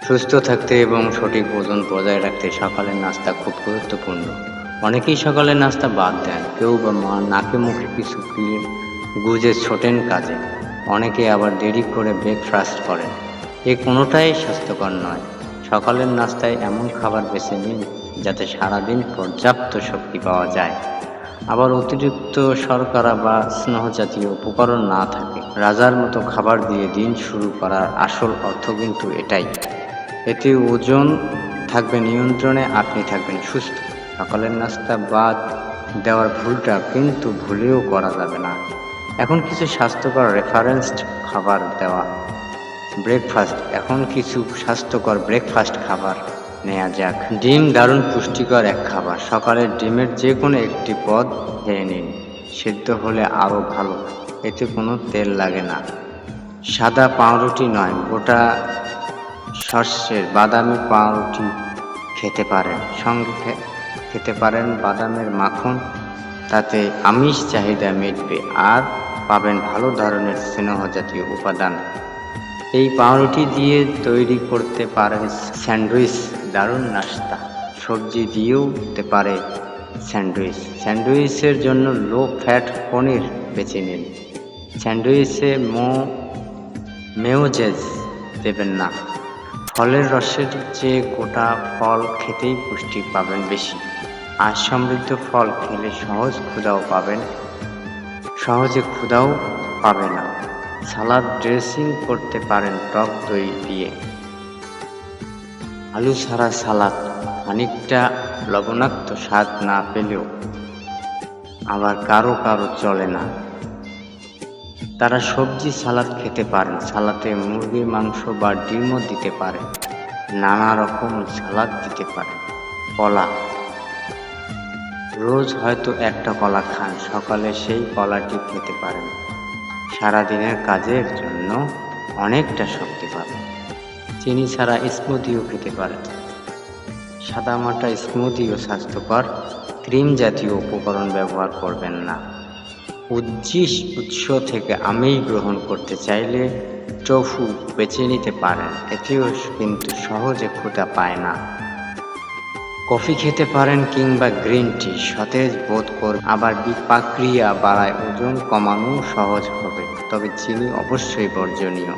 সুস্থ থাকতে এবং সঠিক ওজন বজায় রাখতে সকালের নাস্তা খুব গুরুত্বপূর্ণ। অনেকেই সকালের নাস্তা বাদ দেন, কেউ বা নাকে মুখে কিছু ক্রিম গুজে ছোটেন কাজে, অনেকে আবার দেরি করে ব্রেকফাস্ট করেন। এ কোনোটাই স্বাস্থ্যকর নয়। সকালের নাস্তায় এমন খাবার বেছে নিন যাতে সারাদিন পর্যাপ্ত শক্তি পাওয়া যায়, আবার অতিরিক্ত শর্করা বা স্নেহজাতীয় উপকরণ না থাকে। রাজার মতো খাবার দিয়ে দিন শুরু করার আসল অর্থ কিন্তু এটাই। এতে ওজন থাকবে নিয়ন্ত্রণে, আপনি থাকবেন সুস্থ। সকালের নাস্তা বাদ দেওয়ার ভুলটা কিন্তু ভুলেও করা যাবে না। এখন কিছু স্বাস্থ্যকর রেফারেন্সড খাবার দেওয়া কিছু স্বাস্থ্যকর ব্রেকফাস্ট খাবার নেওয়া যাক। ডিম দারুণ পুষ্টিকর এক খাবার। সকালে ডিমের যে কোনো একটি পদ খেয়ে নিন, সেদ্ধ হলে আরও ভালো, এতে কোনো তেল লাগে না। সাদা পাউরুটি নয়, গোটা শস্যের বাদামি পাউরুটি খেতে পারেন, সঙ্গে খেতে পারেন বাদামের মাখন, তাতে আমিষ চাহিদা মিটবে আর পাবেন ভালো ধরনের স্নেহজাতীয় উপাদান। এই পাউরুটি দিয়ে তৈরি করতে পারেন স্যান্ডউইচ, দারুণ নাস্তা। সবজি দিয়েও হতে পারে স্যান্ডউইচের জন্য লো ফ্যাট পনির বেছে নিন। স্যান্ডউইচে মেয়োনেজ দেবেন না। ফলের রসের চেয়ে গোটা ফল খেতেই পুষ্টি পাবেন বেশি। আর সমৃদ্ধ ফল খেলে সহজে ক্ষুধাও পাবে না। সালাদ ড্রেসিং করতে পারেন টক দই দিয়ে। আলু ছাড়া সালাদ খানিকটা লবণাক্ত স্বাদ না পেলেও আবার কারো চলে না, তারা সবজি সালাদ খেতে পারেন। সালাদে মুরগির মাংস বা ডিমও দিতে পারেন। নানা রকম সালাদ দিতে পারেন। কলা, রোজ হয়তো একটা কলা খান, সকালে সেই কলাটি খেতে পারেন। সারাদিনের কাজের জন্য অনেকটা শক্তি পাবেন। চিনি ছাড়া স্মুদিও খেতে পারেন। সাদামাটা স্মুদিও স্বাস্থ্যকর। ক্রিম জাতীয় উপকরণ ব্যবহার করবেন না। উৎস থেকে আমিষ গ্রহণ করতে চাইলে টোফু বেছে নিতে পারেন, এতেও কিন্তু সহজে ক্ষুধা পায় না। কফি খেতে পারেন কিংবা গ্রিন টি, সতেজ বোধ করবে, আবার পাকক্রিয়া বাড়ায়, ওজন কমানো সহজ হবে। তবে চিনি অবশ্যই বর্জনীয়।